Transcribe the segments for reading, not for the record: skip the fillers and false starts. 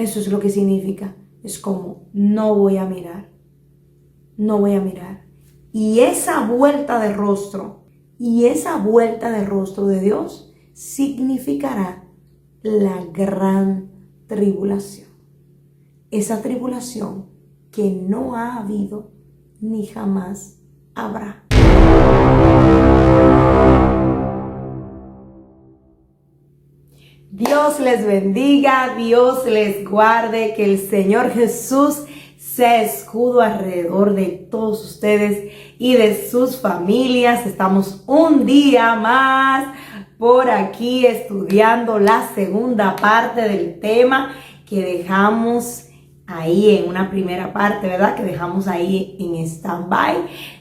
Eso es lo que significa. Es como, no voy a mirar. No voy a mirar. Y esa vuelta de rostro, de Dios significará la gran tribulación. Esa tribulación que no ha habido ni jamás habrá. Dios les bendiga, Dios les guarde, que el Señor Jesús sea escudo alrededor de todos ustedes y de sus familias. Estamos un día más por aquí estudiando la segunda parte del tema que dejamos ahí en una primera parte, ¿verdad? Que dejamos ahí en stand-by.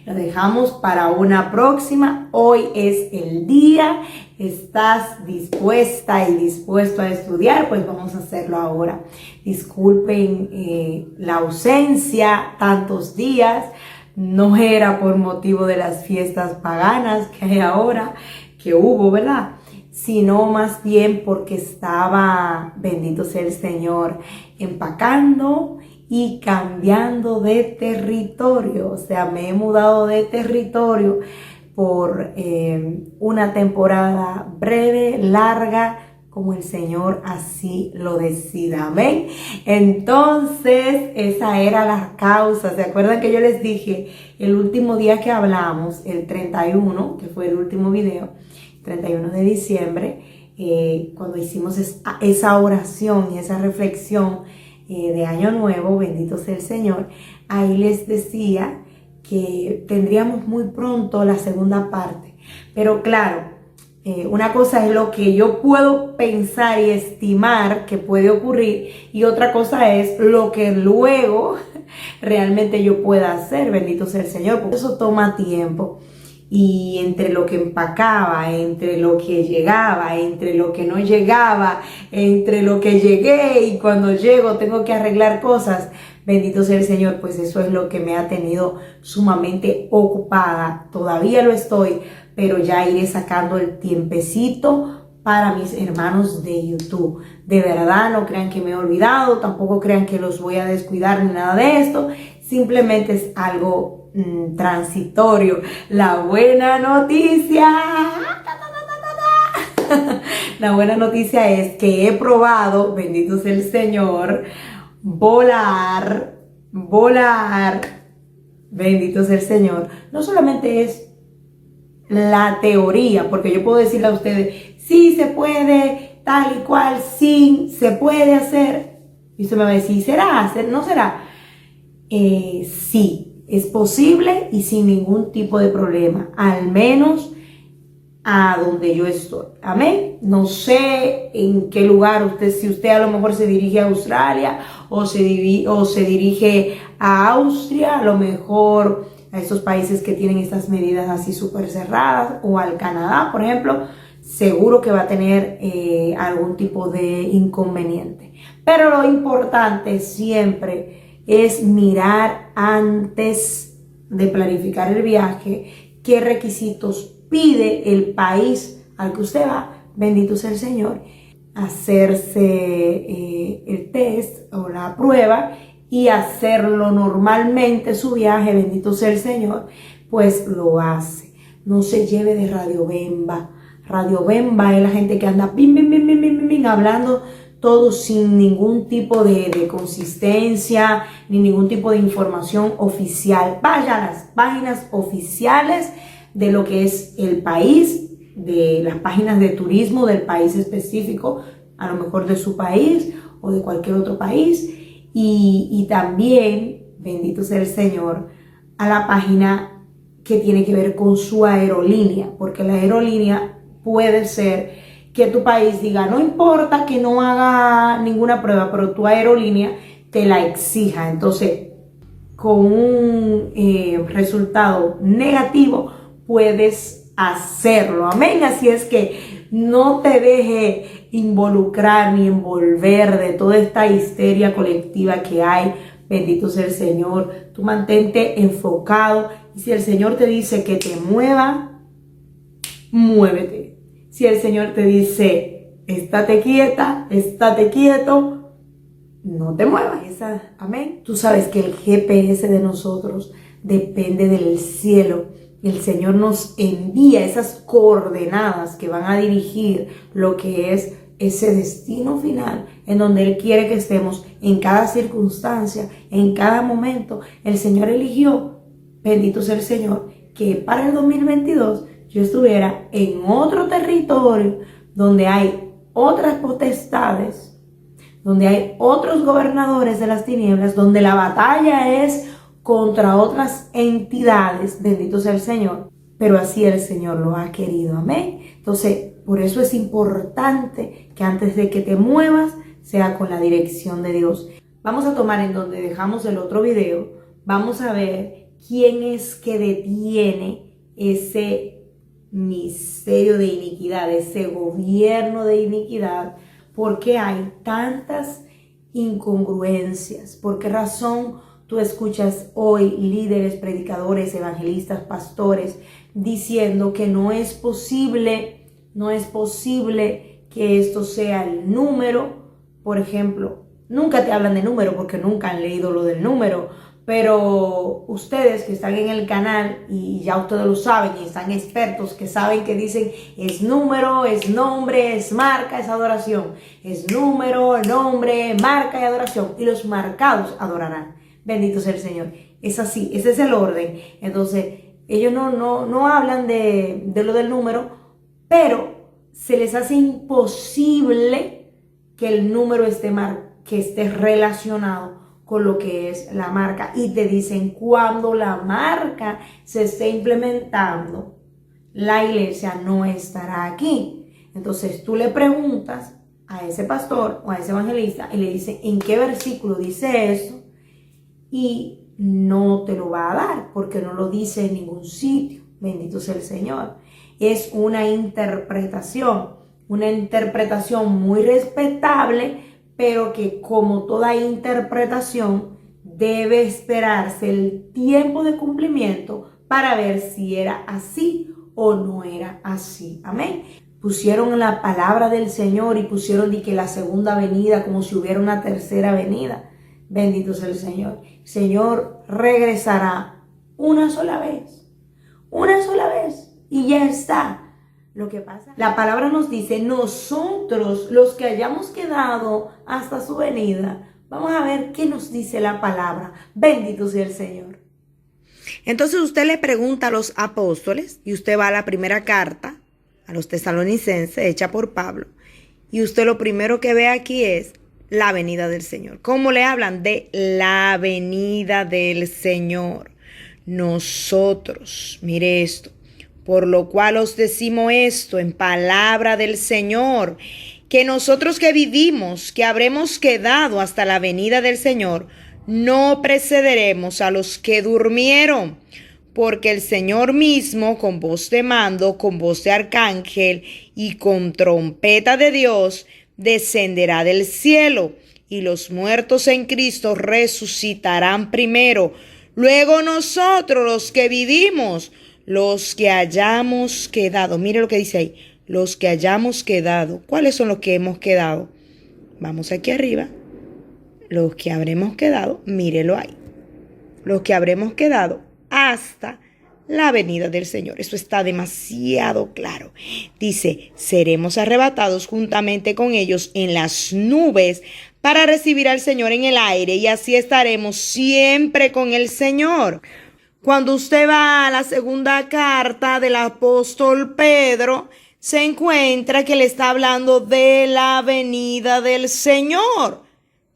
Lo dejamos para una próxima. Hoy es el día. ¿Estás dispuesta y dispuesto a estudiar? Pues vamos a hacerlo ahora. Disculpen la ausencia, tantos días. No era por motivo de las fiestas paganas que hay ahora, que hubo, ¿verdad? Sino más bien porque estaba, bendito sea el Señor, empacando y cambiando de territorio. O sea, me he mudado de territorio por una temporada breve, larga, como el Señor así lo decida. Amén. Entonces, esa era la causa. ¿Se acuerdan que yo les dije el último día que hablamos, el 31, que fue el último video, 31 de diciembre, cuando hicimos esa oración y esa reflexión de Año Nuevo, bendito sea el Señor, ahí les decía que tendríamos muy pronto la segunda parte. Pero claro, una cosa es lo que yo puedo pensar y estimar que puede ocurrir, y otra cosa es lo que luego realmente yo pueda hacer, bendito sea el Señor, porque eso toma tiempo. Y entre lo que empacaba, entre lo que llegaba, entre lo que no llegaba, entre lo que llegué y cuando llego tengo que arreglar cosas, bendito sea el Señor, pues eso es lo que me ha tenido sumamente ocupada. Todavía lo estoy, pero ya iré sacando el tiempecito para mis hermanos de YouTube. De verdad, no crean que me he olvidado, tampoco crean que los voy a descuidar ni nada de esto. Simplemente es algo transitorio. La buena noticia, la buena noticia es que he probado, bendito sea el Señor, volar, bendito sea el Señor. No solamente es la teoría, porque yo puedo decirle a ustedes, sí se puede, tal y cual, sí se puede hacer. Y usted me va a decir, ¿será? ¿No será? Sí. Es posible y sin ningún tipo de problema, al menos a donde yo estoy. Amén. No sé en qué lugar usted, si usted a lo mejor se dirige a Australia o se dirige a Austria, a lo mejor a esos países que tienen estas medidas así súper cerradas, o al Canadá, por ejemplo, seguro que va a tener algún tipo de inconveniente. Pero lo importante siempre es mirar antes de planificar el viaje qué requisitos pide el país al que usted va, bendito sea el Señor, hacerse el test o la prueba y hacerlo normalmente su viaje, bendito sea el Señor, pues lo hace. No se lleve de Radio Bemba. Radio Bemba es la gente que anda hablando todo sin ningún tipo de consistencia, ni ningún tipo de información oficial. Vaya a las páginas oficiales de lo que es el país, de las páginas de turismo del país específico, a lo mejor de su país o de cualquier otro país, y también, bendito sea el Señor, a la página que tiene que ver con su aerolínea, porque la aerolínea puede ser que tu país diga, no importa que no haga ninguna prueba, pero tu aerolínea te la exija. Entonces, con un resultado negativo, puedes hacerlo. Amén. Así es que no te deje involucrar ni envolver de toda esta histeria colectiva que hay. Bendito sea el Señor. Tú mantente enfocado. Y si el Señor te dice que te mueva, muévete. Si el Señor te dice, estate quieta, estate quieto, no te muevas. Amén. Tú sabes que el GPS de nosotros depende del cielo. El Señor nos envía esas coordenadas que van a dirigir lo que es ese destino final en donde Él quiere que estemos en cada circunstancia, en cada momento. El Señor eligió, bendito sea el Señor, que para el 2022 yo estuviera en otro territorio donde hay otras potestades, donde hay otros gobernadores de las tinieblas, donde la batalla es contra otras entidades, bendito sea el Señor, pero así el Señor lo ha querido, amén. Entonces, por eso es importante que antes de que te muevas, sea con la dirección de Dios. Vamos a tomar en donde dejamos el otro video, vamos a ver quién es que detiene ese misterio de iniquidad, ese gobierno de iniquidad, porque hay tantas incongruencias. ¿Por qué razón tú escuchas hoy líderes, predicadores, evangelistas, pastores diciendo que no es posible que esto sea el número? Por ejemplo, nunca te hablan de número porque nunca han leído lo del número, pero ustedes que están en el canal y ya ustedes lo saben y están expertos que saben que dicen es número, es nombre, es marca, es adoración. Es número, nombre, marca y adoración. Y los marcados adorarán. Bendito sea el Señor. Es así, ese es el orden. Entonces, ellos no hablan de lo del número, pero se les hace imposible que el número que esté relacionado con lo que es la marca. Y te dicen cuando la marca se esté implementando, la iglesia no estará aquí. Entonces tú le preguntas a ese pastor o a ese evangelista y le dice ¿en qué versículo dice eso? Y no te lo va a dar porque no lo dice en ningún sitio. Bendito sea el Señor. Es una interpretación muy respetable, pero que como toda interpretación debe esperarse el tiempo de cumplimiento para ver si era así o no era así. Amén. Pusieron la palabra del Señor y pusieron de que la segunda venida como si hubiera una tercera venida. Bendito sea el Señor. El Señor regresará una sola vez y ya está. Lo que pasa, la palabra nos dice, nosotros los que hayamos quedado hasta su venida, vamos a ver qué nos dice la palabra. Bendito sea el Señor. Entonces usted le pregunta a los apóstoles y usted va a la primera carta a los tesalonicenses hecha por Pablo y usted lo primero que ve aquí es la venida del Señor. ¿Cómo le hablan? De la venida del Señor. Nosotros, mire esto, por lo cual os decimos esto en palabra del Señor, que nosotros que vivimos, que habremos quedado hasta la venida del Señor, no precederemos a los que durmieron, porque el Señor mismo, con voz de mando, con voz de arcángel y con trompeta de Dios, descenderá del cielo, y los muertos en Cristo resucitarán primero. Luego nosotros, los que vivimos, los que hayamos quedado. Mire lo que dice ahí. Los que hayamos quedado. ¿Cuáles son los que hemos quedado? Vamos aquí arriba. Los que habremos quedado, mírelo ahí. Los que habremos quedado hasta la venida del Señor. Eso está demasiado claro. Dice, seremos arrebatados juntamente con ellos en las nubes para recibir al Señor en el aire y así estaremos siempre con el Señor. Cuando usted va a la segunda carta del apóstol Pedro, se encuentra que le está hablando de la venida del Señor.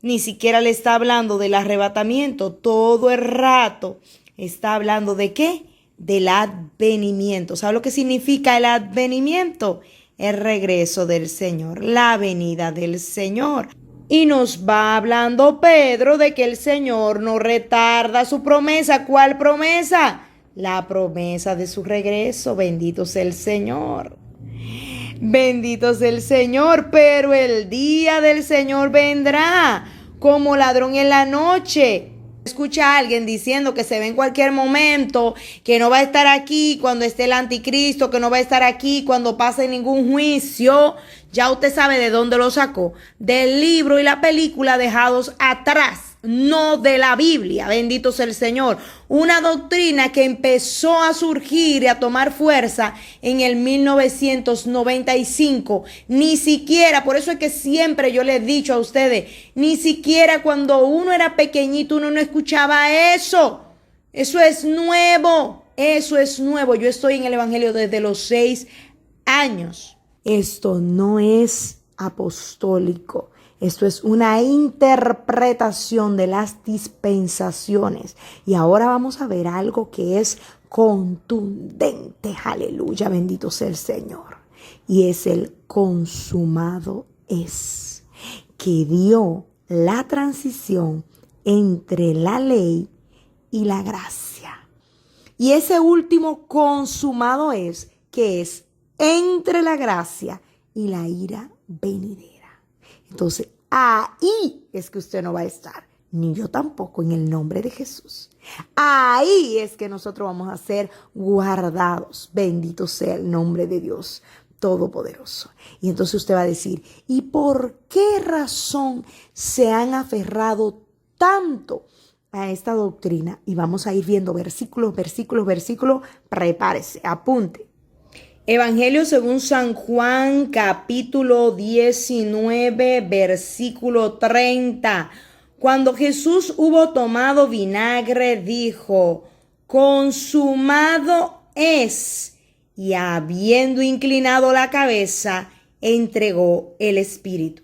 Ni siquiera le está hablando del arrebatamiento. Todo el rato está hablando ¿de qué? Del advenimiento. ¿Sabe lo que significa el advenimiento? El regreso del Señor, la venida del Señor. Y nos va hablando Pedro de que el Señor no retarda su promesa. ¿Cuál promesa? La promesa de su regreso. Bendito sea el Señor. Bendito sea el Señor, pero el día del Señor vendrá como ladrón en la noche. Escucha a alguien diciendo que se ve en cualquier momento, que no va a estar aquí cuando esté el anticristo, que no va a estar aquí cuando pase ningún juicio. Ya usted sabe de dónde lo sacó. Del libro y la película dejados atrás, no de la Biblia. Bendito sea el Señor. Una doctrina que empezó a surgir y a tomar fuerza en el 1995. Ni siquiera, por eso es que siempre yo les he dicho a ustedes, ni siquiera cuando uno era pequeñito uno no escuchaba eso. Eso es nuevo. Eso es nuevo. Yo estoy en el Evangelio desde los 6 años. Esto no es apostólico. Esto es una interpretación de las dispensaciones. Y ahora vamos a ver algo que es contundente. Aleluya, bendito sea el Señor. Y es el consumado es, que dio la transición entre la ley y la gracia. Y ese último consumado es, que es entre la gracia y la ira venidera. Entonces, ahí es que usted no va a estar, ni yo tampoco, en el nombre de Jesús. Ahí es que nosotros vamos a ser guardados. Bendito sea el nombre de Dios Todopoderoso. Y entonces usted va a decir, ¿y por qué razón se han aferrado tanto a esta doctrina? Y vamos a ir viendo versículos. Prepárese, apunte. Evangelio según San Juan, capítulo 19, versículo 30. Cuando Jesús hubo tomado vinagre, dijo, consumado es. Y habiendo inclinado la cabeza, entregó el espíritu.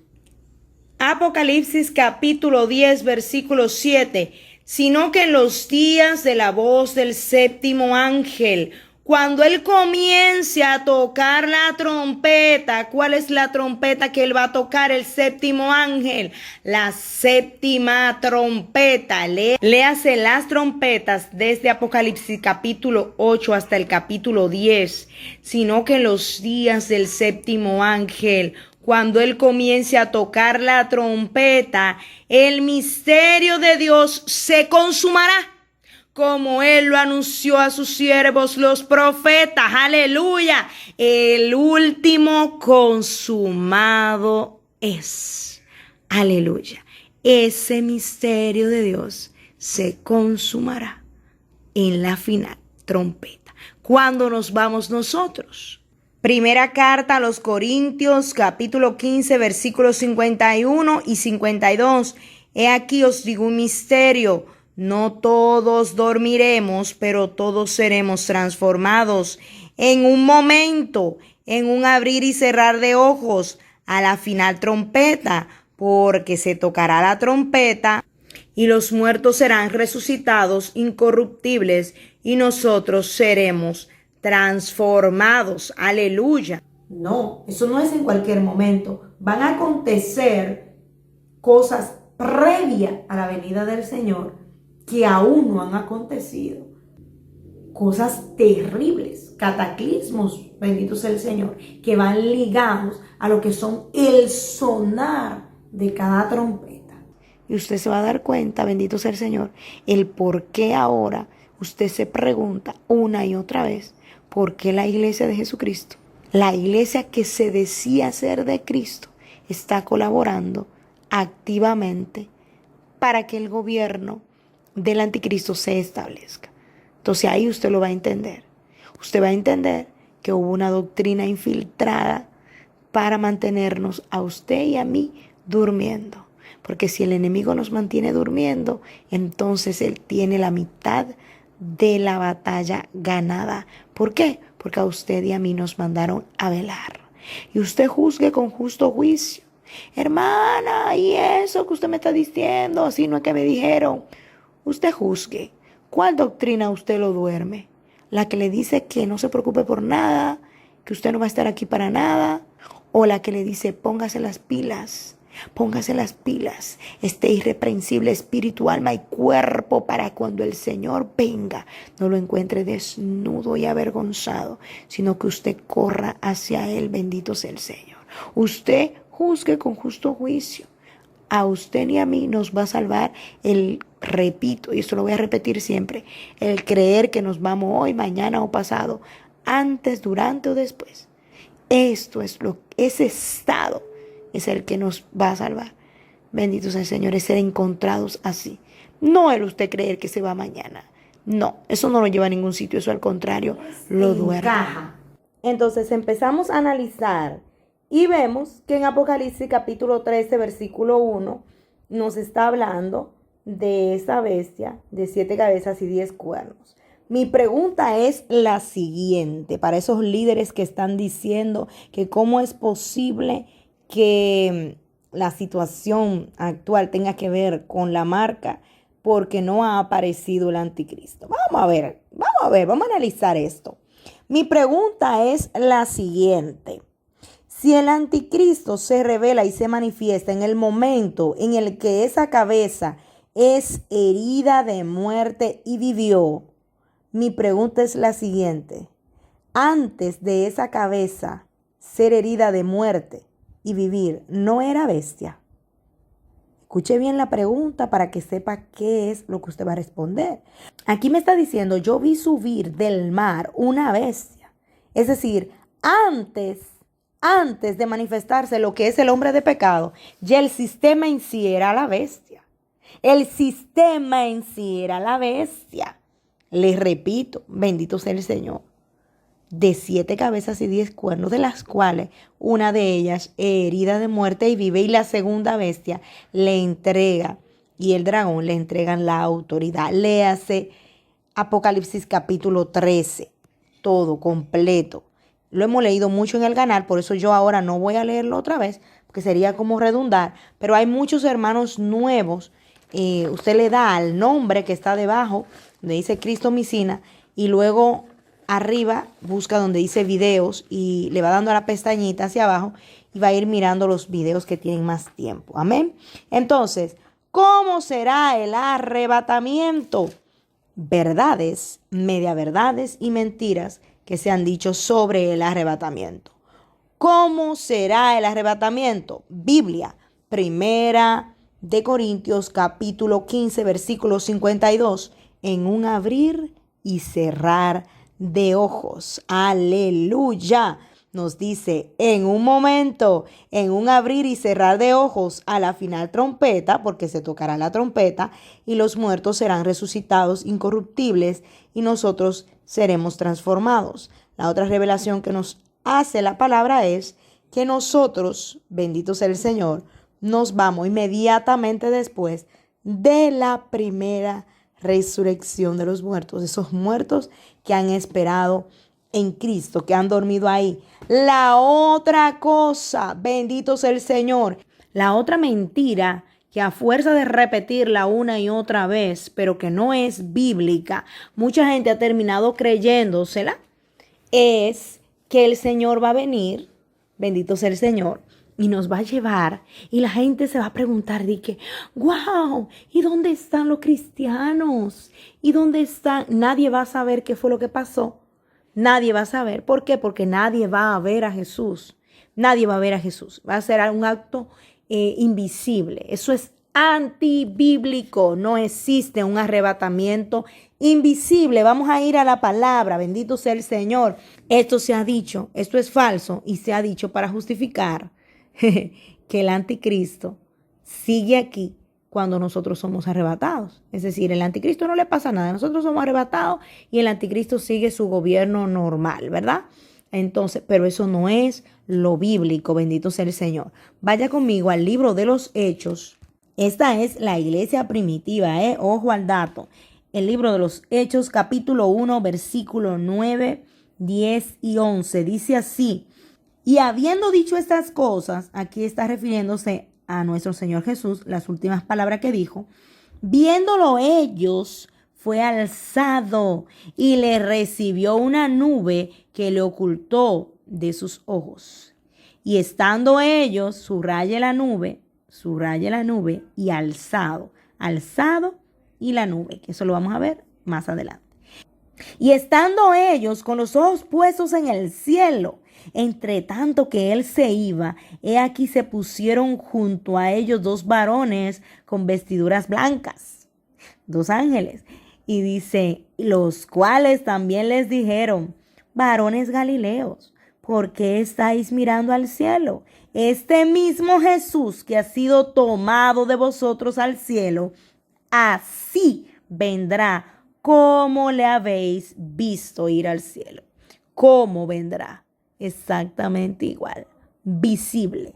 Apocalipsis capítulo 10, versículo 7. Sino que en los días de la voz del séptimo ángel, cuando él comience a tocar la trompeta, ¿cuál es la trompeta que él va a tocar? El séptimo ángel, la séptima trompeta. Léase las trompetas desde Apocalipsis capítulo 8 hasta el capítulo 10. Sino que en los días del séptimo ángel, cuando él comience a tocar la trompeta, el misterio de Dios se consumará, como él lo anunció a sus siervos los profetas. Aleluya. El último consumado es. Aleluya. Ese misterio de Dios se consumará en la final trompeta. ¿Cuándo nos vamos nosotros? Primera carta a los Corintios, capítulo 15, versículos 51 y 52. He aquí os digo un misterio. No todos dormiremos, pero todos seremos transformados en un momento, en un abrir y cerrar de ojos, a la final trompeta, porque se tocará la trompeta y los muertos serán resucitados incorruptibles y nosotros seremos transformados. Aleluya. No, eso no es en cualquier momento. Van a acontecer cosas previas a la venida del Señor que aún no han acontecido. Cosas terribles, cataclismos, bendito sea el Señor, que van ligados a lo que son el sonar de cada trompeta. Y usted se va a dar cuenta, bendito sea el Señor, el por qué ahora usted se pregunta una y otra vez, ¿por qué la iglesia de Jesucristo, la iglesia que se decía ser de Cristo, está colaborando activamente para que el gobierno del anticristo se establezca? Entonces ahí usted lo va a entender. Usted va a entender que hubo una doctrina infiltrada para mantenernos a usted y a mí durmiendo. Porque si el enemigo nos mantiene durmiendo, entonces él tiene la mitad de la batalla ganada. ¿Por qué? Porque a usted y a mí nos mandaron a velar. Y usted juzgue con justo juicio. Hermana, ¿y eso que usted me está diciendo? Así no es que me dijeron. Usted juzgue. ¿Cuál doctrina usted lo duerme? ¿La que le dice que no se preocupe por nada, que usted no va a estar aquí para nada? ¿O la que le dice póngase las pilas? Póngase las pilas, esté irreprensible espíritu, alma y cuerpo, para cuando el Señor venga no lo encuentre desnudo y avergonzado, sino que usted corra hacia Él. Bendito sea el Señor. Usted juzgue con justo juicio. A usted ni a mí nos va a salvar repito, y esto lo voy a repetir siempre, el creer que nos vamos hoy, mañana o pasado, antes, durante o después. Esto es ese estado es el que nos va a salvar. Bendito sea el Señor, es ser encontrados así. No el usted creer que se va mañana. No, eso no lo lleva a ningún sitio, eso al contrario, lo duerme. Entonces empezamos a analizar y vemos que en Apocalipsis capítulo 13, versículo 1, nos está hablando de esa bestia de 7 cabezas y 10 cuernos. Mi pregunta es la siguiente, para esos líderes que están diciendo que cómo es posible que la situación actual tenga que ver con la marca porque no ha aparecido el anticristo. Vamos a analizar esto. Mi pregunta es la siguiente. Si el anticristo se revela y se manifiesta en el momento en el que esa cabeza es herida de muerte y vivió, mi pregunta es la siguiente. Antes de esa cabeza ser herida de muerte y vivir, ¿no era bestia? Escuche bien la pregunta para que sepa qué es lo que usted va a responder. Aquí me está diciendo, yo vi subir del mar una bestia. Es decir, antes de manifestarse lo que es el hombre de pecado, ya el sistema en sí era la bestia. El sistema en sí era la bestia. Les repito, bendito sea el Señor. De 7 cabezas y 10 cuernos, de las cuales una de ellas herida de muerte y vive, y la segunda bestia le entrega, y el dragón le entregan la autoridad. Léase Apocalipsis capítulo 13, todo completo. Lo hemos leído mucho en el canal, por eso yo ahora no voy a leerlo otra vez, porque sería como redundar, pero hay muchos hermanos nuevos. Usted le da al nombre que está debajo, donde dice Cristo Micina, y luego arriba busca donde dice videos y le va dando a la pestañita hacia abajo y va a ir mirando los videos que tienen más tiempo. Amén. Entonces, ¿cómo será el arrebatamiento? Verdades, mediaverdades y mentiras que se han dicho sobre el arrebatamiento. ¿Cómo será el arrebatamiento? Biblia, Primera de Corintios capítulo 15, versículo 52. En un abrir y cerrar de ojos. Aleluya. Nos dice, en un momento, en un abrir y cerrar de ojos, a la final trompeta, porque se tocará la trompeta, y los muertos serán resucitados incorruptibles, y nosotros seremos transformados. La otra revelación que nos hace la palabra es que nosotros, bendito sea el Señor, nos vamos inmediatamente después de la primera resurrección de los muertos, esos muertos que han esperado en Cristo, que han dormido ahí. La otra cosa, bendito sea el Señor, la otra mentira que a fuerza de repetirla una y otra vez, pero que no es bíblica, mucha gente ha terminado creyéndosela, es que el Señor va a venir, bendito sea el Señor, y nos va a llevar, y la gente se va a preguntar, wow, ¿y dónde están los cristianos? ¿Y dónde están? Nadie va a saber qué fue lo que pasó. Nadie va a saber. ¿Por qué? Porque nadie va a ver a Jesús. Nadie va a ver a Jesús. Va a ser un acto invisible. Eso es antibíblico. No existe un arrebatamiento invisible. Vamos a ir a la palabra. Bendito sea el Señor. Esto se ha dicho, esto es falso, y se ha dicho para justificar que el anticristo sigue aquí cuando nosotros somos arrebatados. Es decir, el anticristo no le pasa nada. Nosotros somos arrebatados y el anticristo sigue su gobierno normal, ¿verdad? Entonces, pero eso no es lo bíblico, bendito sea el Señor. Vaya conmigo al libro de los Hechos. Esta es la iglesia primitiva, ojo al dato. El libro de los Hechos, capítulo 1, versículo 9, 10 y 11. Dice así: y habiendo dicho estas cosas, aquí está refiriéndose a nuestro Señor Jesús, las últimas palabras que dijo, viéndolo ellos, fue alzado y le recibió una nube que le ocultó de sus ojos. Y estando ellos, subraye la nube y alzado y la nube, que eso lo vamos a ver más adelante. Y estando ellos con los ojos puestos en el cielo, entre tanto que él se iba, he aquí se pusieron junto a ellos 2 varones con vestiduras blancas, 2 ángeles. Y dice, los cuales también les dijeron, varones galileos, ¿por qué estáis mirando al cielo? Este mismo Jesús que ha sido tomado de vosotros al cielo, así vendrá como le habéis visto ir al cielo. ¿Cómo vendrá? Exactamente igual, visible.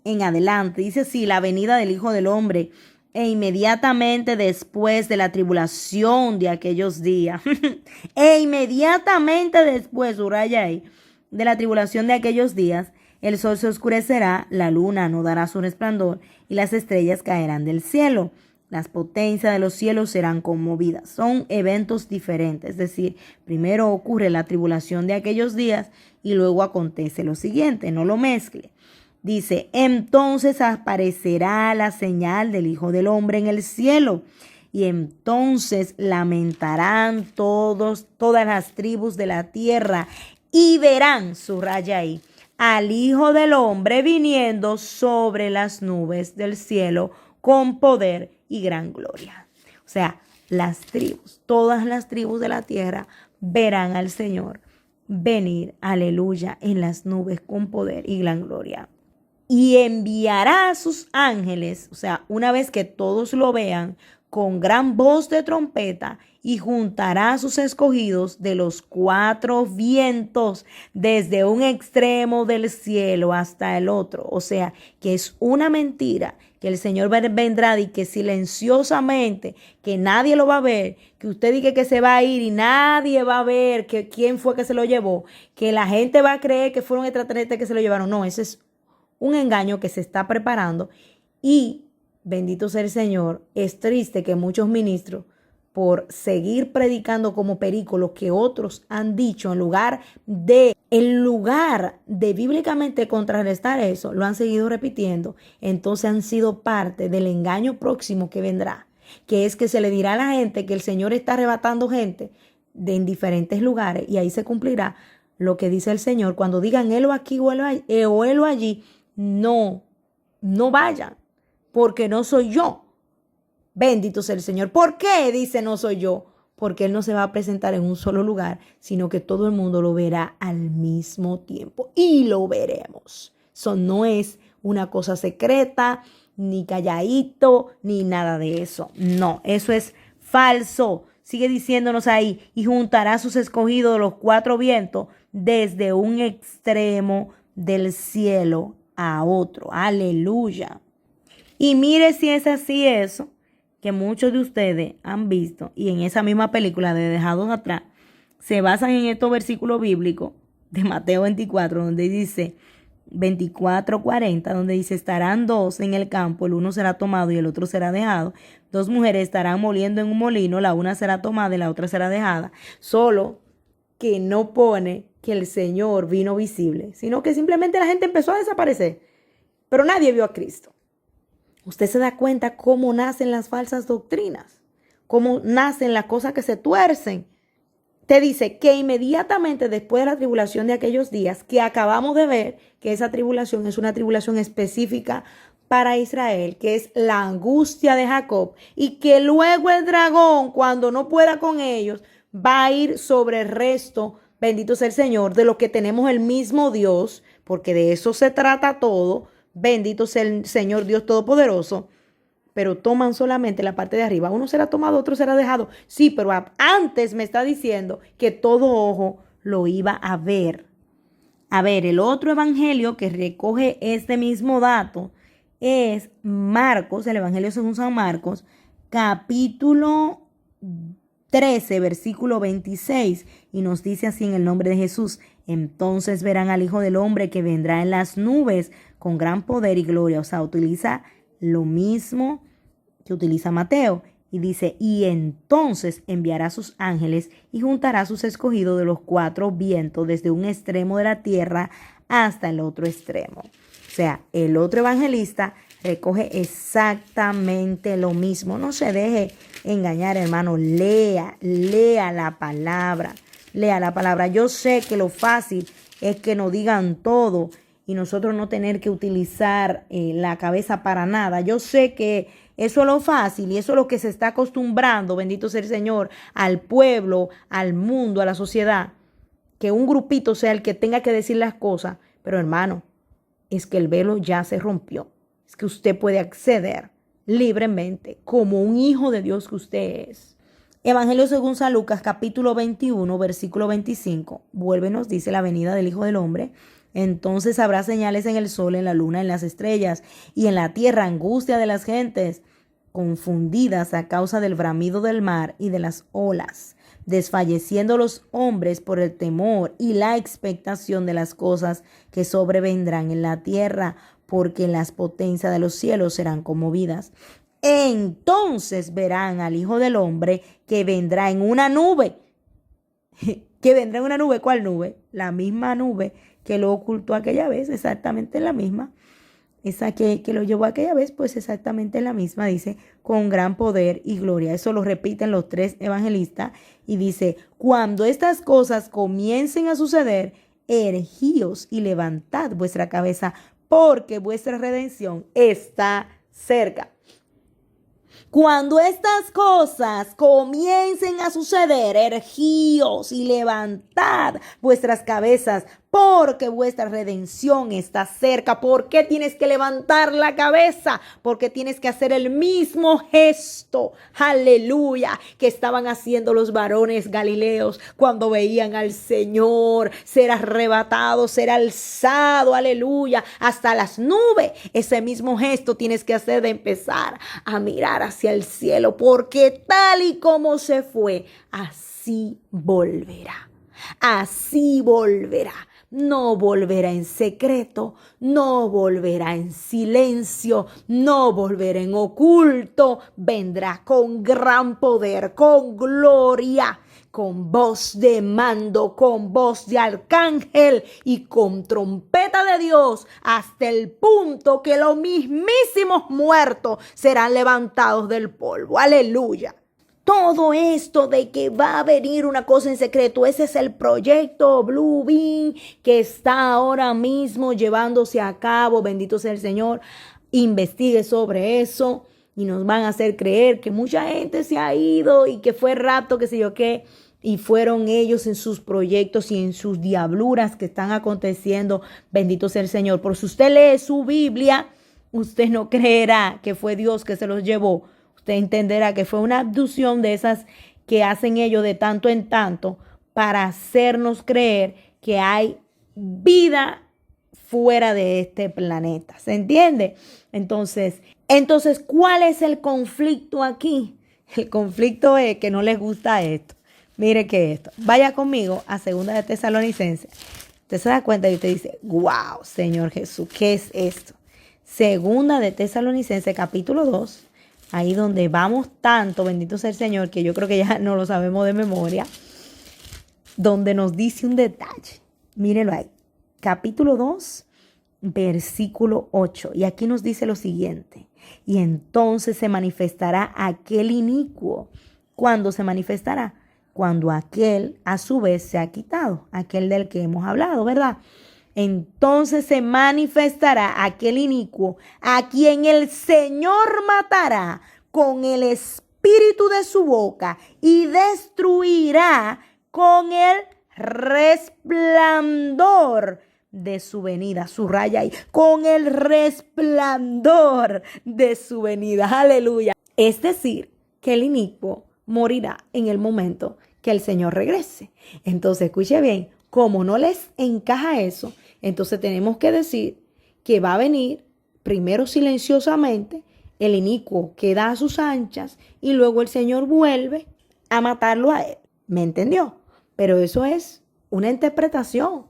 En adelante, dice así, la venida del Hijo del Hombre, e inmediatamente después de la tribulación de aquellos días, e inmediatamente después, subraya ahí, de la tribulación de aquellos días, el sol se oscurecerá, la luna no dará su resplandor y las estrellas caerán del cielo. Las potencias de los cielos serán conmovidas. Son eventos diferentes, es decir, primero ocurre la tribulación de aquellos días y luego acontece lo siguiente, no lo mezcle. Dice, entonces aparecerá la señal del Hijo del Hombre en el cielo y entonces lamentarán todas las tribus de la tierra y verán, subraya ahí, al Hijo del Hombre viniendo sobre las nubes del cielo con poder y gran gloria. O sea, las tribus, todas las tribus de la tierra verán al Señor venir, aleluya, en las nubes con poder y gran gloria. Y enviará a sus ángeles, o sea, una vez que todos lo vean, con gran voz de trompeta, y juntará a sus escogidos de los 4 vientos, desde un extremo del cielo hasta el otro. O sea, que es una mentira, que el Señor vendrá y que silenciosamente, que nadie lo va a ver, que usted diga que se va a ir y nadie va a ver que quién fue que se lo llevó, que la gente va a creer que fueron extraterrestres que se lo llevaron. No, ese es un engaño que se está preparando y bendito sea el Señor, es triste que muchos ministros, por seguir predicando como perico lo que otros han dicho, en lugar de bíblicamente contrarrestar eso, lo han seguido repitiendo. Entonces han sido parte del engaño próximo que vendrá, que es que se le dirá a la gente que el Señor está arrebatando gente en diferentes lugares y ahí se cumplirá lo que dice el Señor. Cuando digan helo aquí o helo allí, no vayan, porque no soy yo. Bendito sea el Señor. ¿Por qué dice no soy yo? Porque Él no se va a presentar en un solo lugar, sino que todo el mundo lo verá al mismo tiempo y lo veremos. Eso no es una cosa secreta, ni calladito, ni nada de eso. No, eso es falso. Sigue diciéndonos ahí, y juntará a sus escogidos de los 4 vientos desde un extremo del cielo a otro. Aleluya. Y mire si es así eso, que muchos de ustedes han visto, y en esa misma película de Dejados Atrás, se basan en estos versículos bíblicos de Mateo 24, donde dice 24:40, donde dice, estarán 2 en el campo, el uno será tomado y el otro será dejado. 2 mujeres estarán moliendo en un molino, la una será tomada y la otra será dejada. Solo que no pone que el Señor vino visible, sino que simplemente la gente empezó a desaparecer, pero nadie vio a Cristo. Usted se da cuenta cómo nacen las falsas doctrinas, cómo nacen las cosas que se tuercen. Te dice que inmediatamente después de la tribulación de aquellos días, que acabamos de ver que esa tribulación es una tribulación específica para Israel, que es la angustia de Jacob, y que luego el dragón, cuando no pueda con ellos, va a ir sobre el resto, bendito sea el Señor, de lo que tenemos el mismo Dios, porque de eso se trata todo. Bendito sea el Señor Dios Todopoderoso, pero toman solamente la parte de arriba. Uno será tomado, otro será dejado. Sí, pero antes me está diciendo que todo ojo lo iba a ver. A ver, el otro evangelio que recoge este mismo dato es Marcos, el evangelio según San Marcos, capítulo 13, versículo 26, y nos dice así en el nombre de Jesús: entonces verán al Hijo del Hombre que vendrá en las nubes con gran poder y gloria. O sea, utiliza lo mismo que utiliza Mateo. Y dice, y entonces enviará a sus ángeles y juntará a sus escogidos de los 4 vientos, desde un extremo de la tierra hasta el otro extremo. O sea, el otro evangelista recoge exactamente lo mismo. No se deje engañar, hermano. Lea la palabra. Lea la palabra. Yo sé que lo fácil es que nos digan todo y nosotros no tener que utilizar la cabeza para nada. Yo sé que eso es lo fácil y eso es lo que se está acostumbrando, bendito sea el Señor, al pueblo, al mundo, a la sociedad. que un grupito sea el que tenga que decir las cosas, pero hermano, es que el velo ya se rompió. Es que usted puede acceder libremente como un hijo de Dios que usted es. Evangelio según San Lucas, capítulo 21, versículo 25. Vuelve y nos dice la venida del Hijo del Hombre. Entonces habrá señales en el sol, en la luna, en las estrellas, y en la tierra angustia de las gentes, confundidas a causa del bramido del mar y de las olas, desfalleciendo los hombres por el temor y la expectación de las cosas que sobrevendrán en la tierra, porque las potencias de los cielos serán conmovidas. Entonces verán al Hijo del Hombre que vendrá en una nube. Que vendrá en una nube. ¿Cuál nube? La misma nube que lo ocultó aquella vez, exactamente la misma. Esa que lo llevó aquella vez, pues exactamente la misma, dice, con gran poder y gloria. Eso lo repiten los tres evangelistas y dice, cuando estas cosas comiencen a suceder, ergíos y levantad vuestra cabeza, porque vuestra redención está cerca. Cuando estas cosas comiencen a suceder, ergíos y levantad vuestras cabezas, porque vuestra redención está cerca. ¿Por qué tienes que levantar la cabeza? Porque tienes que hacer el mismo gesto, aleluya, que estaban haciendo los varones galileos cuando veían al Señor ser arrebatado, ser alzado, aleluya, hasta las nubes. Ese mismo gesto tienes que hacer de empezar a mirar hacia el cielo, porque tal y como se fue, así volverá. Así volverá. No volverá en secreto, no volverá en silencio, no volverá en oculto. Vendrá con gran poder, con gloria, con voz de mando, con voz de arcángel y con trompeta de Dios, hasta el punto que los mismísimos muertos serán levantados del polvo. Aleluya. Todo esto de que va a venir una cosa en secreto, ese es el proyecto Blue Beam que está ahora mismo llevándose a cabo. Bendito sea el Señor. Investigue sobre eso y nos van a hacer creer que mucha gente se ha ido y que fue rapto, qué sé yo qué. Y fueron ellos en sus proyectos y en sus diabluras que están aconteciendo. Bendito sea el Señor. Por si usted lee su Biblia, usted no creerá que fue Dios que se los llevó. Usted entenderá que fue una abducción de esas que hacen ellos de tanto en tanto para hacernos creer que hay vida fuera de este planeta. ¿Se entiende? Entonces, ¿cuál es el conflicto aquí? El conflicto es que no les gusta esto. Mire que esto. Vaya conmigo a 2 de Tesalonicenses. Usted se da cuenta y usted dice, wow, Señor Jesús, ¿qué es esto? 2 de Tesalonicenses, capítulo 2. Ahí donde vamos tanto, bendito sea el Señor, que yo creo que ya no lo sabemos de memoria, donde nos dice un detalle. Mírenlo ahí. Capítulo 2, versículo 8. Y aquí nos dice lo siguiente. Y entonces se manifestará aquel inicuo. ¿Cuándo se manifestará? Cuando aquel a su vez se ha quitado. Aquel del que hemos hablado, ¿verdad? Entonces se manifestará aquel inicuo a quien el Señor matará con el espíritu de su boca y destruirá con el resplandor de su venida. Subraya ahí, con el resplandor de su venida. Aleluya. Es decir, que el inicuo morirá en el momento que el Señor regrese. Entonces, escuche bien, como no les encaja eso, entonces tenemos que decir que va a venir primero silenciosamente, el inicuo queda a sus anchas y luego el Señor vuelve a matarlo a él. ¿Me entendió? Pero eso es una interpretación.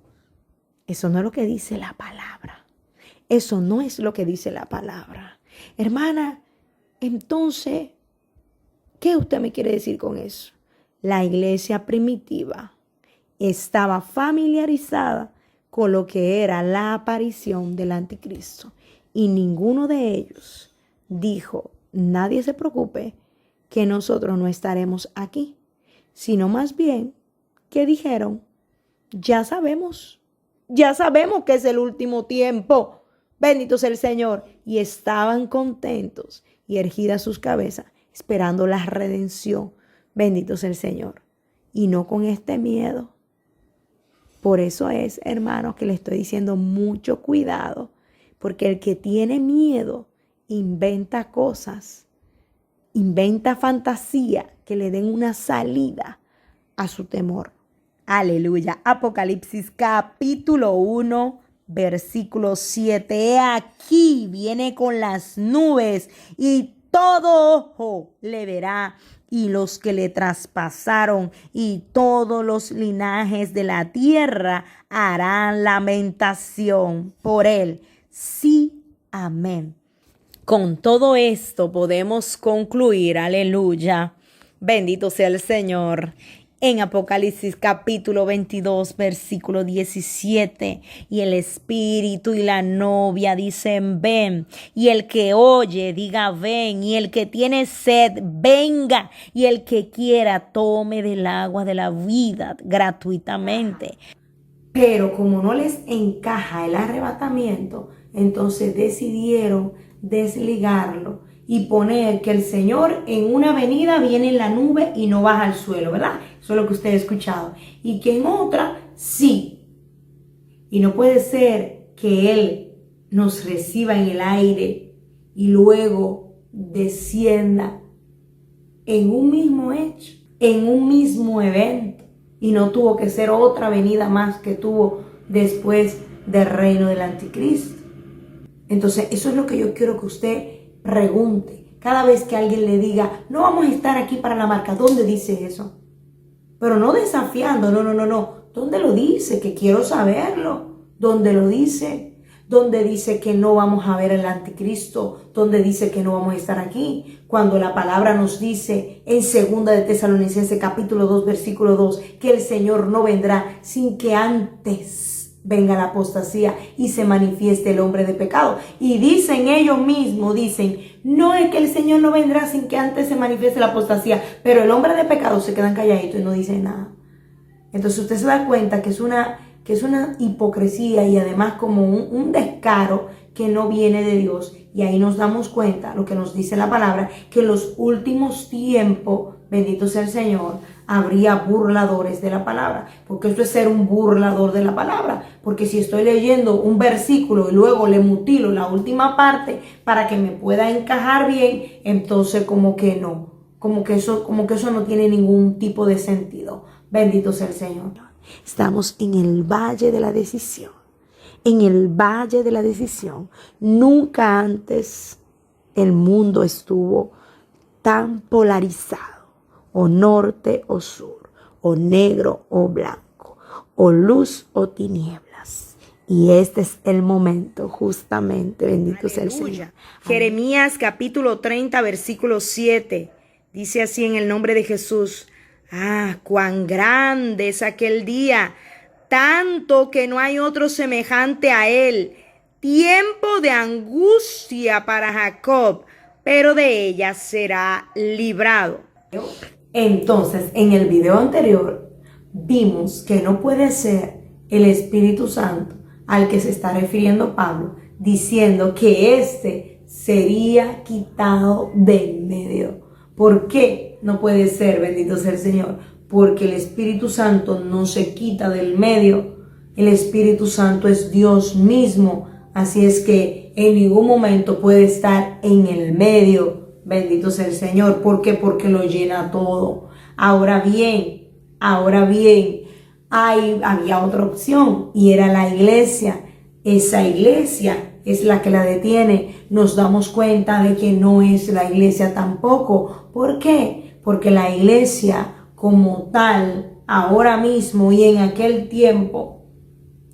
Eso no es lo que dice la palabra. Eso no es lo que dice la palabra. Hermana, entonces, ¿qué usted me quiere decir con eso? La iglesia primitiva estaba familiarizada con lo que era la aparición del anticristo. Y ninguno de ellos dijo, nadie se preocupe que nosotros no estaremos aquí. Sino más bien que dijeron, ya sabemos que es el último tiempo. Bendito sea el Señor. Y estaban contentos y erguidas sus cabezas, esperando la redención. Bendito sea el Señor. Y no con este miedo. Por eso es, hermanos, que le estoy diciendo mucho cuidado, porque el que tiene miedo inventa cosas, inventa fantasía que le den una salida a su temor. Aleluya. Apocalipsis capítulo 1, versículo 7. He aquí viene con las nubes y todo ojo le verá, y los que le traspasaron y todos los linajes de la tierra harán lamentación por él. Sí, amén. Con todo esto podemos concluir, aleluya, bendito sea el Señor. En Apocalipsis capítulo 22, versículo 17, y el espíritu y la novia dicen ven, y el que oye diga ven, y el que tiene sed venga, y el que quiera tome del agua de la vida gratuitamente. Pero como no les encaja el arrebatamiento, entonces decidieron desligarlo y poner que el Señor en una venida viene en la nube y no baja al suelo, ¿verdad? Eso es lo que usted ha escuchado. Y que en otra sí. Y no puede ser que Él nos reciba en el aire y luego descienda en un mismo hecho, en un mismo evento. Y no tuvo que ser otra venida más que tuvo después del reino del anticristo. Entonces, eso es lo que yo quiero que usted pregunte. Cada vez que alguien le diga, no vamos a estar aquí para la marca, ¿dónde dice eso? Pero no desafiando, no. ¿Dónde lo dice? Que quiero saberlo. ¿Dónde lo dice? ¿Dónde dice que no vamos a ver el anticristo? ¿Dónde dice que no vamos a estar aquí? Cuando la palabra nos dice en 2 de Tesalonicenses capítulo 2 versículo 2 que el Señor no vendrá sin que antes venga la apostasía y se manifieste el hombre de pecado. Y dicen ellos mismos, no es que el Señor no vendrá sin que antes se manifieste la apostasía, pero el hombre de pecado se quedan calladitos y no dicen nada. Entonces usted se da cuenta que es una hipocresía y además como un descaro que no viene de Dios. Y ahí nos damos cuenta, lo que nos dice la palabra, que en los últimos tiempos, bendito sea el Señor, habría burladores de la palabra. Porque esto es ser un burlador de la palabra. Porque si estoy leyendo un versículo y luego le mutilo la última parte para que me pueda encajar bien, entonces como que eso no tiene ningún tipo de sentido. Bendito sea el Señor. Estamos en el valle de la decisión. En el valle de la decisión. Nunca antes el mundo estuvo tan polarizado. O norte o sur. O negro o blanco. O luz o tinieblas. Y este es el momento justamente. Bendito sea el Señor. Jeremías capítulo 30 versículo 7. Dice así en el nombre de Jesús. Cuán grande es aquel día, tanto que no hay otro semejante a él. Tiempo de angustia para Jacob, pero de ella será librado. Entonces, en el video anterior, vimos que no puede ser el Espíritu Santo al que se está refiriendo Pablo, diciendo que éste sería quitado del medio. ¿Por qué no puede ser? Bendito sea el Señor. Porque el Espíritu Santo no se quita del medio. El Espíritu Santo es Dios mismo. Así es que en ningún momento puede estar en el medio. Bendito sea el Señor. ¿Por qué? Porque lo llena todo. Ahora bien, había otra opción y era la iglesia. Esa iglesia es la que la detiene. Nos damos cuenta de que no es la iglesia tampoco. ¿Por qué? Porque la iglesia como tal, ahora mismo y en aquel tiempo,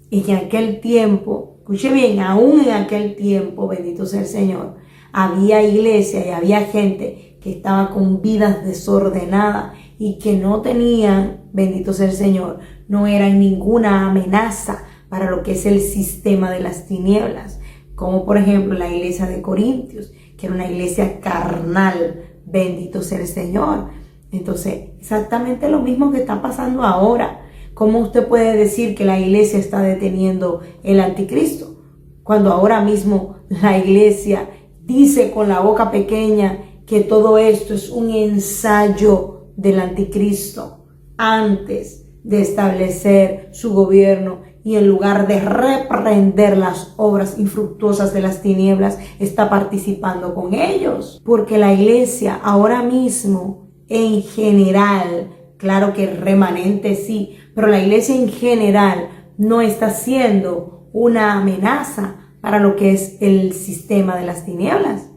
escuche bien, aún en aquel tiempo, bendito sea el Señor, había iglesia y había gente que estaba con vidas desordenadas y que no tenían, bendito sea el Señor, no eran ninguna amenaza para lo que es el sistema de las tinieblas, como por ejemplo la iglesia de Corintios, que era una iglesia carnal, bendito sea el Señor. Entonces, exactamente lo mismo que está pasando ahora. ¿Cómo usted puede decir que la iglesia está deteniendo el anticristo? Cuando ahora mismo la iglesia dice con la boca pequeña que todo esto es un ensayo del anticristo antes de establecer su gobierno y en lugar de reprender las obras infructuosas de las tinieblas, está participando con ellos. Porque la iglesia ahora mismo, en general, claro que el remanente sí, pero la iglesia en general no está siendo una amenaza para lo que es el sistema de las tinieblas.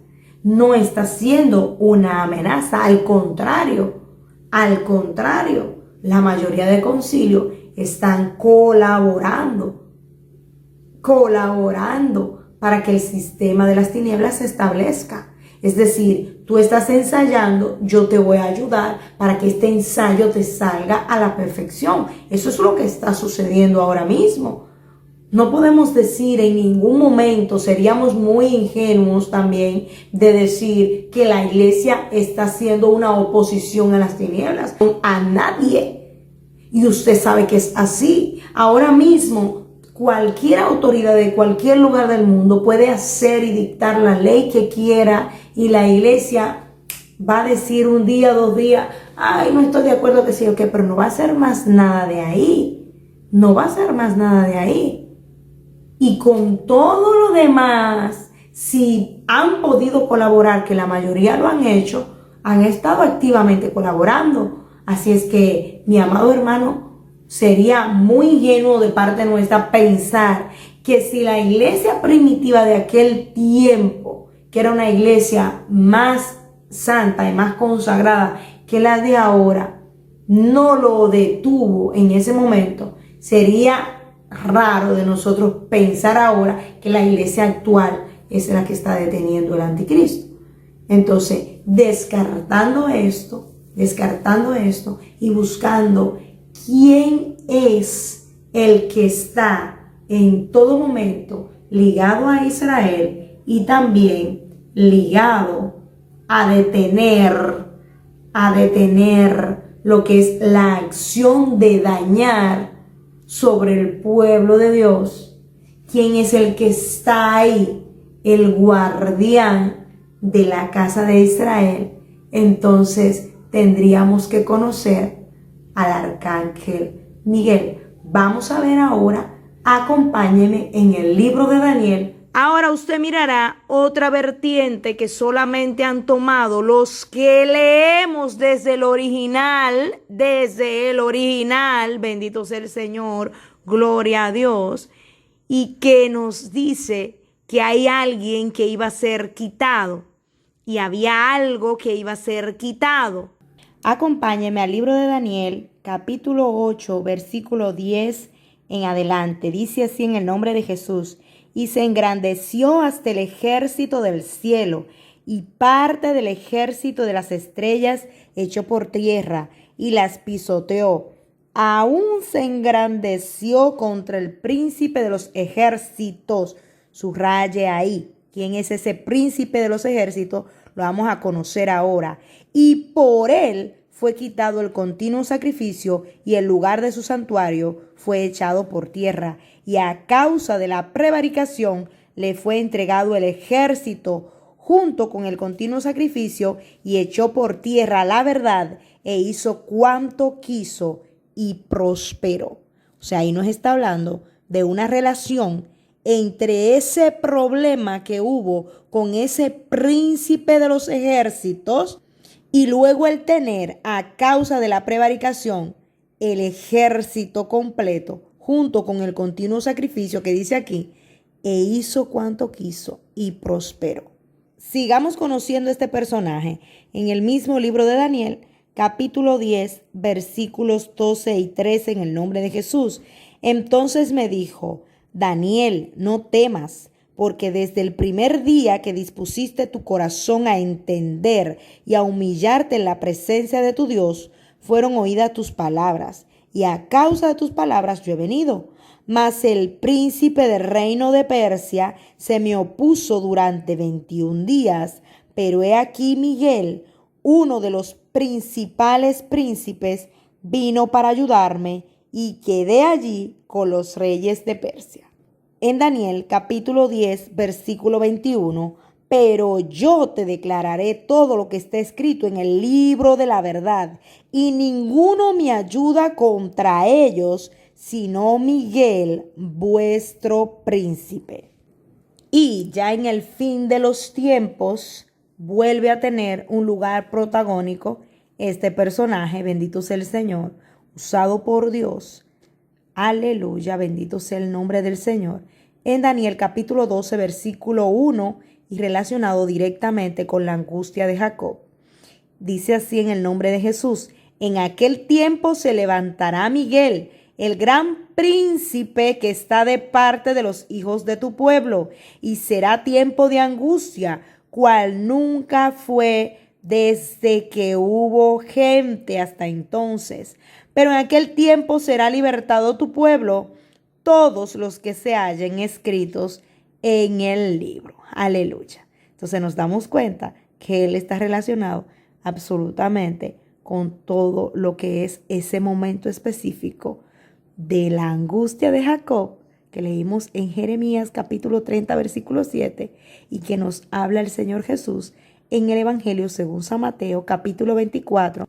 No está siendo una amenaza, al contrario, la mayoría de concilios están colaborando para que el sistema de las tinieblas se establezca. Es decir, tú estás ensayando, yo te voy a ayudar para que este ensayo te salga a la perfección. Eso es lo que está sucediendo ahora mismo. No podemos decir en ningún momento, seríamos muy ingenuos también de decir que la iglesia está haciendo una oposición a las tinieblas, a nadie. Y usted sabe que es así. Ahora mismo, cualquier autoridad de cualquier lugar del mundo puede hacer y dictar la ley que quiera y la iglesia va a decir un día, 2 días, ay, no estoy de acuerdo que sí o qué, pero no va a hacer más nada de ahí. No va a hacer más nada de ahí. Y con todo lo demás, si han podido colaborar, que la mayoría lo han hecho, han estado activamente colaborando. Así es que, mi amado hermano, sería muy ingenuo de parte nuestra pensar que si la iglesia primitiva de aquel tiempo, que era una iglesia más santa y más consagrada que la de ahora, no lo detuvo en ese momento, sería raro de nosotros pensar ahora que la iglesia actual es la que está deteniendo el anticristo. Entonces, descartando esto y buscando quién es el que está en todo momento ligado a Israel y también ligado a detener lo que es la acción de dañar sobre el pueblo de Dios, quién es el que está ahí, el guardián de la casa de Israel, entonces tendríamos que conocer al arcángel Miguel. Vamos a ver ahora, acompáñeme en el libro de Daniel. Ahora usted mirará otra vertiente que solamente han tomado los que leemos desde el original, bendito sea el Señor, gloria a Dios, y que nos dice que hay alguien que iba a ser quitado y había algo que iba a ser quitado. Acompáñeme al libro de Daniel, capítulo 8, versículo 10 en adelante. Dice así en el nombre de Jesús: y se engrandeció hasta el ejército del cielo, y parte del ejército de las estrellas echó por tierra y las pisoteó. Aún se engrandeció contra el príncipe de los ejércitos. Subraye ahí. ¿Quién es ese príncipe de los ejércitos? Lo vamos a conocer ahora. Y por él fue quitado el continuo sacrificio y el lugar de su santuario fue echado por tierra. Y a causa de la prevaricación le fue entregado el ejército junto con el continuo sacrificio y echó por tierra la verdad e hizo cuanto quiso y prosperó. O sea, ahí nos está hablando de una relación entre ese problema que hubo con ese príncipe de los ejércitos y luego el tener a causa de la prevaricación el ejército completo junto con el continuo sacrificio que dice aquí, e hizo cuanto quiso y prosperó. Sigamos conociendo este personaje en el mismo libro de Daniel, capítulo 10, versículos 12 y 13 en el nombre de Jesús. Entonces me dijo: Daniel, no temas, porque desde el primer día que dispusiste tu corazón a entender y a humillarte en la presencia de tu Dios, fueron oídas tus palabras, y a causa de tus palabras yo he venido. Mas el príncipe del reino de Persia se me opuso durante 21 días, pero he aquí Miguel, uno de los principales príncipes, vino para ayudarme y quedé allí con los reyes de Persia. En Daniel capítulo 10, versículo 21, Pero yo te declararé todo lo que está escrito en el libro de la verdad, y ninguno me ayuda contra ellos, sino Miguel, vuestro príncipe. Y ya en el fin de los tiempos vuelve a tener un lugar protagónico este personaje, bendito sea el Señor, usado por Dios. Aleluya, bendito sea el nombre del Señor. En Daniel capítulo 12, versículo 1, y relacionado directamente con la angustia de Jacob. Dice así en el nombre de Jesús: en aquel tiempo se levantará Miguel, el gran príncipe que está de parte de los hijos de tu pueblo, y será tiempo de angustia, cual nunca fue desde que hubo gente hasta entonces. Pero en aquel tiempo será libertado tu pueblo, todos los que se hallen escritos en el libro. Aleluya. Entonces nos damos cuenta que Él está relacionado absolutamente con todo lo que es ese momento específico de la angustia de Jacob que leímos en Jeremías capítulo 30 versículo 7 y que nos habla el Señor Jesús en el Evangelio según San Mateo capítulo 24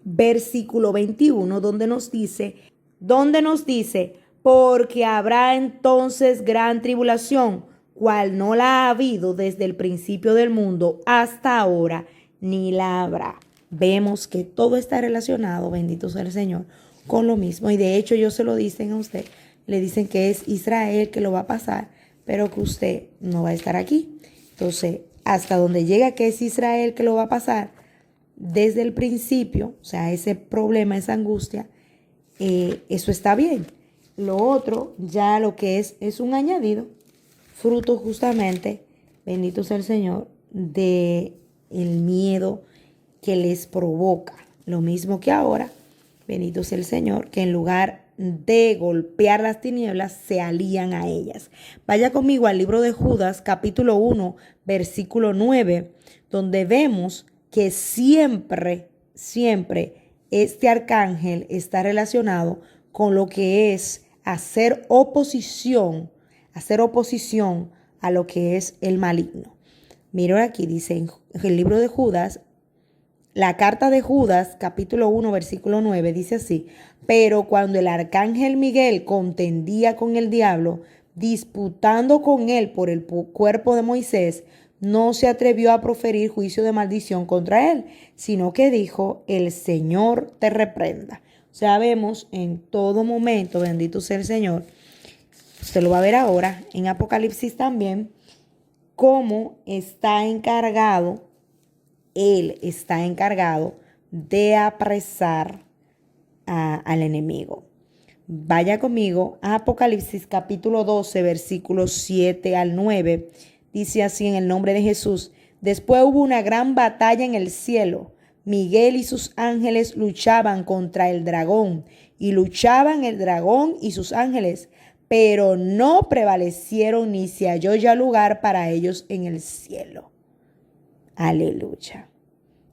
versículo 21 donde nos dice, porque habrá entonces gran tribulación, cual no la ha habido desde el principio del mundo hasta ahora, ni la habrá. Vemos que todo está relacionado, bendito sea el Señor, con lo mismo. Y de hecho ellos se lo dicen a usted, le dicen que es Israel que lo va a pasar, pero que usted no va a estar aquí. Entonces, hasta donde llega que es Israel que lo va a pasar, desde el principio, o sea, ese problema, esa angustia, eso está bien. Lo otro, ya lo que es un añadido, fruto justamente, bendito sea el Señor, de el miedo que les provoca. Lo mismo que ahora, bendito sea el Señor, que en lugar de golpear las tinieblas, se alían a ellas. Vaya conmigo al libro de Judas, capítulo 1, versículo 9, donde vemos que siempre este arcángel está relacionado con lo que es hacer oposición a lo que es el maligno. Mira aquí, dice en el libro de Judas, la carta de Judas, capítulo 1, versículo 9, dice así: pero cuando el arcángel Miguel contendía con el diablo, disputando con él por el cuerpo de Moisés, no se atrevió a proferir juicio de maldición contra él, sino que dijo: el Señor te reprenda. O sea, vemos en todo momento, bendito sea el Señor, usted lo va a ver ahora en Apocalipsis también, cómo está encargado, Él está encargado de apresar al enemigo. Vaya conmigo a Apocalipsis capítulo 12, versículos 7 al 9. Dice así en el nombre de Jesús: después hubo una gran batalla en el cielo. Miguel y sus ángeles luchaban contra el dragón, y luchaban el dragón y sus ángeles, pero no prevalecieron ni se halló ya lugar para ellos en el cielo. Aleluya.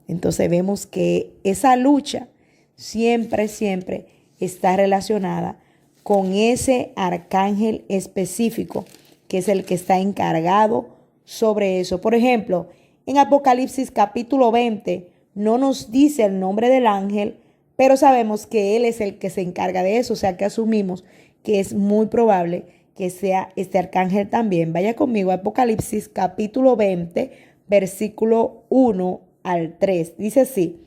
Entonces vemos que esa lucha siempre está relacionada con ese arcángel específico, que es el que está encargado sobre eso. Por ejemplo, en Apocalipsis capítulo 20 no nos dice el nombre del ángel, pero sabemos que él es el que se encarga de eso, o sea que asumimos que es muy probable que sea este arcángel también. Vaya conmigo a Apocalipsis capítulo 20, versículo 1 al 3. Dice así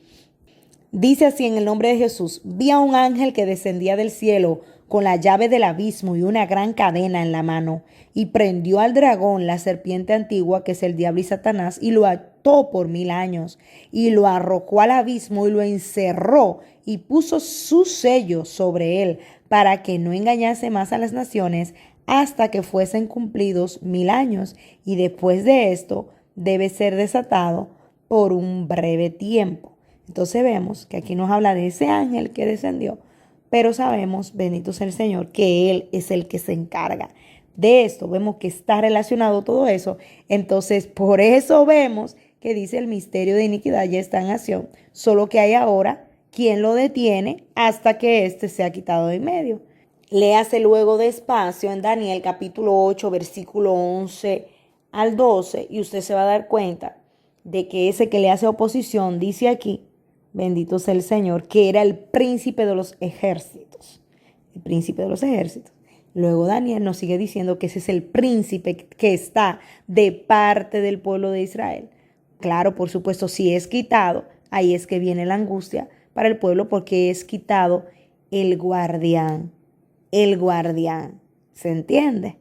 en el nombre de Jesús: vi a un ángel que descendía del cielo con la llave del abismo y una gran cadena en la mano, y prendió al dragón, la serpiente antigua, que es el diablo y Satanás, y lo ató por 1000 años, y lo arrojó al abismo y lo encerró, y puso su sello sobre él, para que no engañase más a las naciones hasta que fuesen cumplidos 1000 años, y después de esto debe ser desatado por un breve tiempo. Entonces vemos que aquí nos habla de ese ángel que descendió, pero sabemos, bendito sea el Señor, que Él es el que se encarga de esto. Vemos que está relacionado todo eso. Entonces, por eso vemos que dice: el misterio de iniquidad ya está en acción, solo que hay ahora quien lo detiene hasta que éste sea quitado de en medio. Léase luego despacio en Daniel capítulo 8, versículo 11 al 12 y usted se va a dar cuenta de que ese que le hace oposición dice aquí, bendito sea el Señor, que era el príncipe de los ejércitos. El príncipe de los ejércitos. Luego Daniel nos sigue diciendo que ese es el príncipe que está de parte del pueblo de Israel. Claro, por supuesto, si es quitado, ahí es que viene la angustia para el pueblo porque es quitado el guardián. El guardián. ¿Se entiende?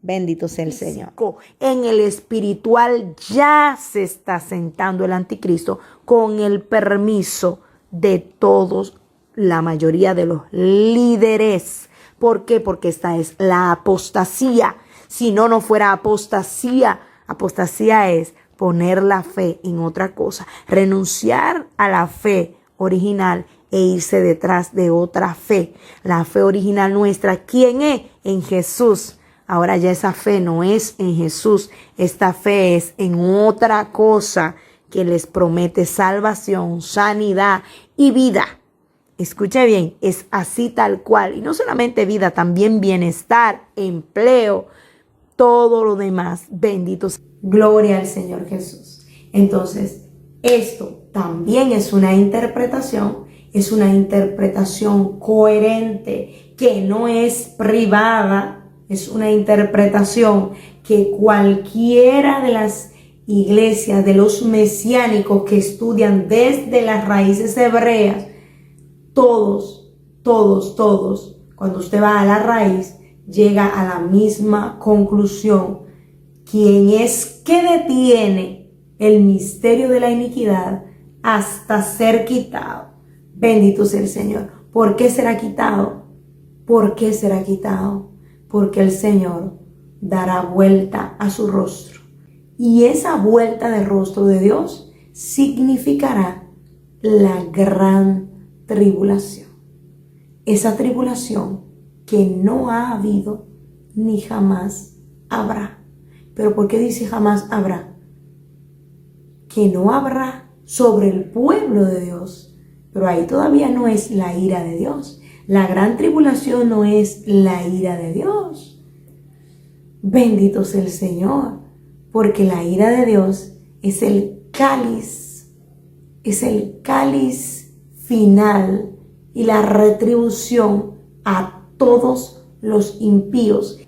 Bendito sea el Señor. En el espiritual ya se está sentando el anticristo con el permiso de todos, la mayoría de los líderes. ¿Por qué? Porque esta es la apostasía. Si no, no fuera apostasía. Apostasía es poner la fe en otra cosa, renunciar a la fe original e irse detrás de otra fe. La fe original nuestra, ¿quién es? En Jesús. Ahora ya esa fe no es en Jesús, esta fe es en otra cosa que les promete salvación, sanidad y vida. Escuche bien, es así tal cual. Y no solamente vida, también bienestar, empleo, todo lo demás. Bendito sea. Gloria al Señor Jesús. Entonces, esto también es una interpretación coherente, que no es privada. Es una interpretación que cualquiera de las iglesias, de los mesiánicos que estudian desde las raíces hebreas, todos, cuando usted va a la raíz, llega a la misma conclusión. ¿Quién es que detiene el misterio de la iniquidad hasta ser quitado? Bendito sea el Señor. ¿Por qué será quitado? ¿Por qué será quitado? Porque el Señor dará vuelta a su rostro. Y esa vuelta de rostro de Dios significará la gran tribulación. Esa tribulación que no ha habido ni jamás habrá. ¿Pero por qué dice jamás habrá? Que no habrá sobre el pueblo de Dios. Pero ahí todavía no es la ira de Dios. La gran tribulación no es la ira de Dios. Bendito sea el Señor, porque la ira de Dios es el cáliz final y la retribución a todos los impíos.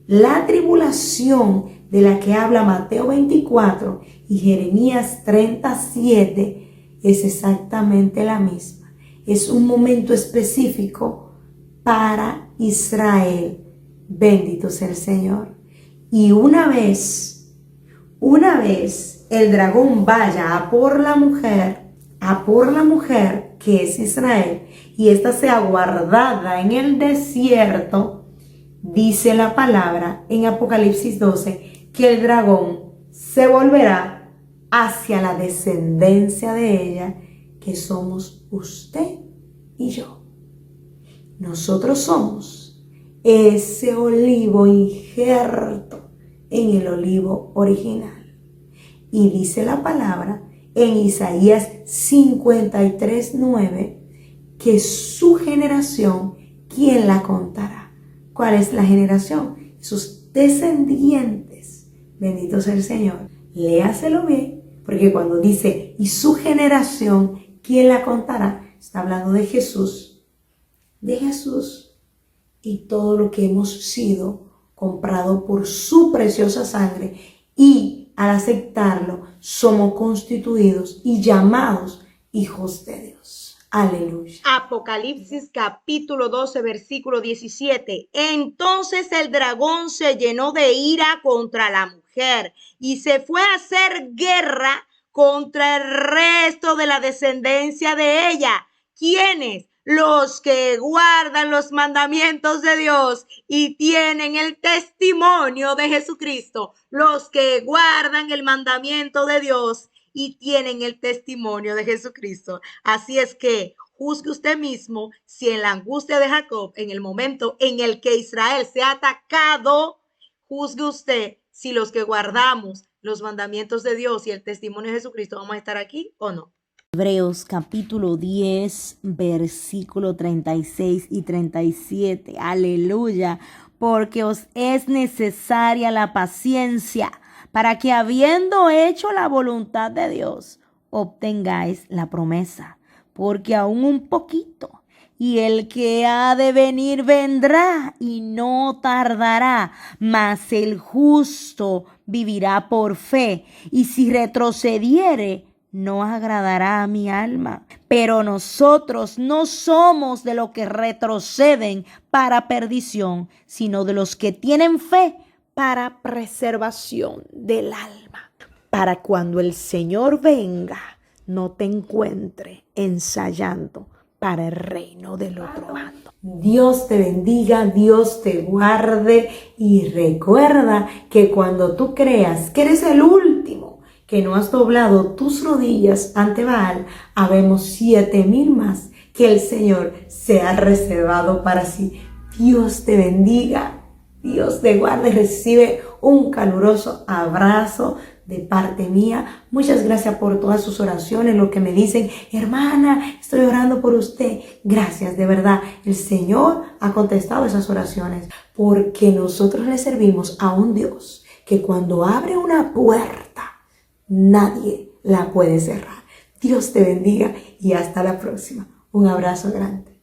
La tribulación de la que habla Mateo 24 y Jeremías 37 es exactamente la misma. Es un momento específico para Israel. Bendito sea el Señor. Y una vez el dragón vaya a por la mujer que es Israel, y ésta sea guardada en el desierto, dice la palabra en Apocalipsis 12, que el dragón se volverá hacia la descendencia de ella, que somos usted y yo. Nosotros somos ese olivo injerto en el olivo original. Y dice la palabra en Isaías 53:9 que su generación, ¿quién la contará? ¿Cuál es la generación? Sus descendientes. Bendito sea el Señor. Léaselo bien, porque cuando dice y su generación, ¿quién la contará? Está hablando de Jesús y todo lo que hemos sido comprado por su preciosa sangre, y al aceptarlo somos constituidos y llamados hijos de Dios. Aleluya. Apocalipsis capítulo 12 versículo 17. Entonces el dragón se llenó de ira contra la mujer y se fue a hacer guerra contra el resto de la descendencia de ella. ¿Quiénes? Los que guardan los mandamientos de Dios y tienen el testimonio de Jesucristo. Los que guardan el mandamiento de Dios y tienen el testimonio de Jesucristo. Así es que juzgue usted mismo si en la angustia de Jacob, en el momento en el que Israel se ha atacado, juzgue usted si los que guardamos los mandamientos de Dios y el testimonio de Jesucristo vamos a estar aquí o no. Hebreos capítulo 10, versículo 36 y 37. Aleluya. Porque os es necesaria la paciencia para que habiendo hecho la voluntad de Dios, obtengáis la promesa, porque aún un poquito, y el que ha de venir vendrá y no tardará, mas el justo vivirá por fe, y si retrocediere, no agradará a mi alma. Pero nosotros no somos de los que retroceden para perdición, sino de los que tienen fe para preservación del alma. Para cuando el Señor venga, no te encuentre ensayando para el reino del otro bando. Dios te bendiga, Dios te guarde y recuerda que cuando tú creas que eres el último, que no has doblado tus rodillas ante Baal, habemos 7,000 más que el Señor se ha reservado para sí. Dios te bendiga, Dios te guarde, recibe un caluroso abrazo de parte mía. Muchas gracias por todas sus oraciones, lo que me dicen, hermana, estoy orando por usted. Gracias, de verdad. El Señor ha contestado esas oraciones porque nosotros le servimos a un Dios que cuando abre una puerta, nadie la puede cerrar. Dios te bendiga y hasta la próxima. Un abrazo grande.